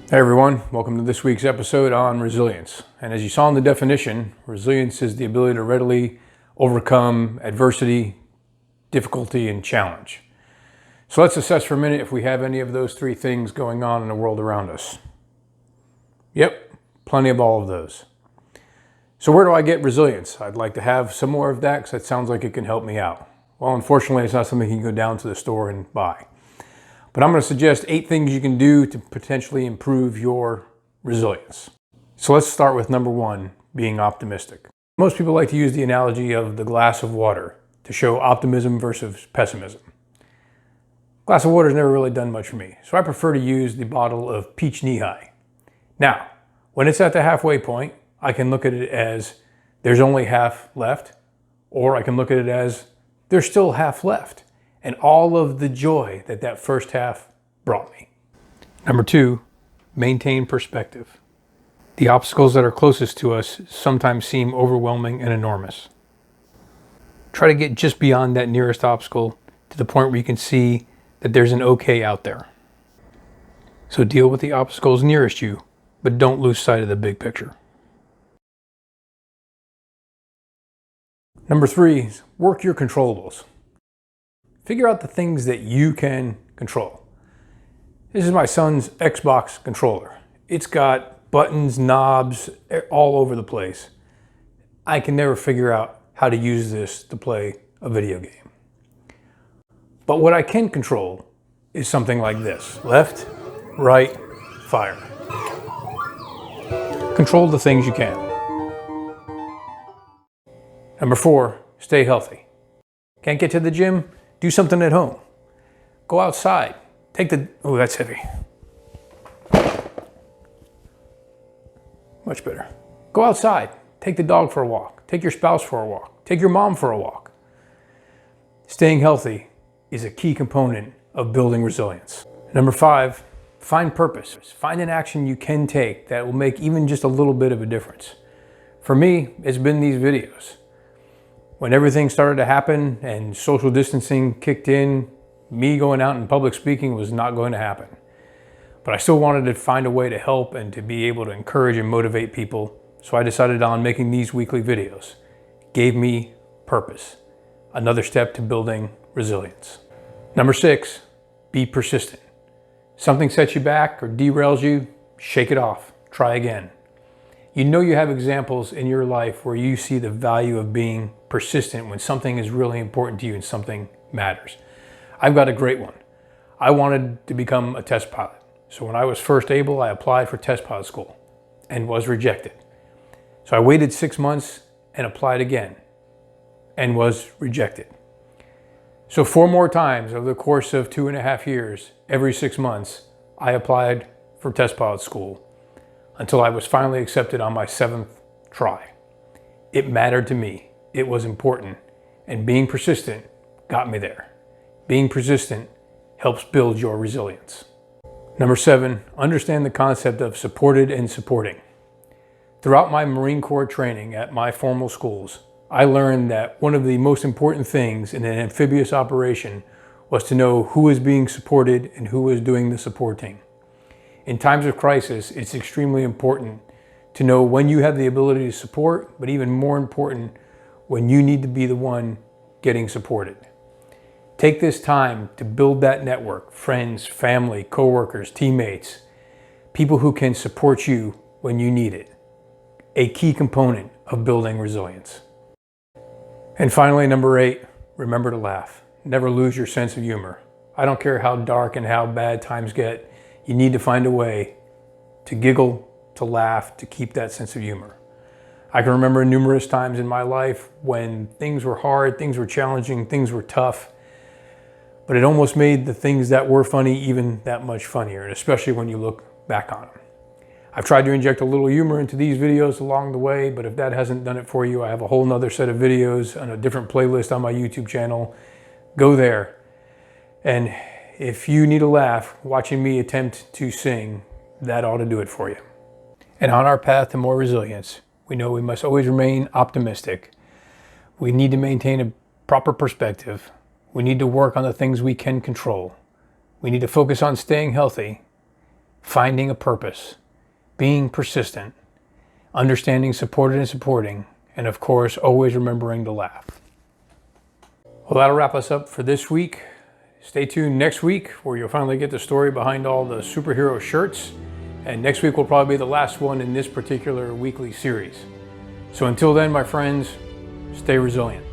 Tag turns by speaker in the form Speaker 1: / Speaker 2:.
Speaker 1: Hey everyone, welcome to this week's episode on resilience. And as you saw in the definition, resilience is the ability to readily overcome adversity, difficulty, and challenge. So let's assess for a minute if we have any of those three things going on in the world around us. Yep, plenty of all of those. So where do I get resilience? I'd like to have some more of that because that sounds like it can help me out. Well, unfortunately, it's not something you can go down to the store and buy. But I'm going to suggest 8 things you can do to potentially improve your resilience. So let's start with number 1, being optimistic. Most people like to use the analogy of the glass of water to show optimism versus pessimism. Glass of water has never really done much for me, so I prefer to use the bottle of peach knee-high. Now, when it's at the halfway point, I can look at it as there's only half left, or I can look at it as there's still half left. And all of the joy that first half brought me. Number 2, maintain perspective. The obstacles that are closest to us sometimes seem overwhelming and enormous. Try to get just beyond that nearest obstacle to the point where you can see that there's an okay out there. So deal with the obstacles nearest you, but don't lose sight of the big picture. Number 3, work your controllables. Figure out the things that you can control. This is my son's Xbox controller. It's got buttons, knobs, all over the place. I can never figure out how to use this to play a video game. But what I can control is something like this. Left, right, fire. Control the things you can. Number 4, stay healthy. Can't get to the gym? Do something at home. Go outside. Oh, that's heavy. Much better. Go outside. Take the dog for a walk. Take your spouse for a walk. Take your mom for a walk. Staying healthy is a key component of building resilience. Number 5, find purpose. Find an action you can take that will make even just a little bit of a difference. For me, it's been these videos. When everything started to happen and social distancing kicked in, me going out and public speaking was not going to happen. But I still wanted to find a way to help and to be able to encourage and motivate people. So I decided on making these weekly videos. Gave me purpose. Another step to building resilience. Number 6, be persistent. Something sets you back or derails you, shake it off. Try again. You know you have examples in your life where you see the value of being persistent when something is really important to you and something matters. I've got a great one. I wanted to become a test pilot. So when I was first able, I applied for test pilot school and was rejected. So I waited 6 months and applied again and was rejected. So 4 more times over the course of 2.5 years, every 6 months, I applied for test pilot school until I was finally accepted on my 7th try. It mattered to me. It was important. And being persistent got me there. Being persistent helps build your resilience. Number 7, understand the concept of supported and supporting. Throughout my Marine Corps training at my formal schools, I learned that one of the most important things in an amphibious operation was to know who is being supported and who is doing the supporting. In times of crisis, it's extremely important to know when you have the ability to support, but even more important, when you need to be the one getting supported. Take this time to build that network, friends, family, coworkers, teammates, people who can support you when you need it. A key component of building resilience. And finally, number 8, remember to laugh. Never lose your sense of humor. I don't care how dark and how bad times get. You need to find a way to giggle, to laugh, to keep that sense of humor. I can remember numerous times in my life when things were hard, things were challenging, things were tough, but it almost made the things that were funny even that much funnier, and especially when you look back on them. I've tried to inject a little humor into these videos along the way, but if that hasn't done it for you, I have a whole nother set of videos on a different playlist on my YouTube channel. Go there. And if you need a laugh watching me attempt to sing, that ought to do it for you. And on our path to more resilience, we know we must always remain optimistic. We need to maintain a proper perspective. We need to work on the things we can control. We need to focus on staying healthy, finding a purpose, being persistent, understanding supported and supporting, and of course, always remembering to laugh. Well, that'll wrap us up for this week. Stay tuned next week where you'll finally get the story behind all the superhero shirts. And next week will probably be the last one in this particular weekly series. So until then, my friends, stay resilient.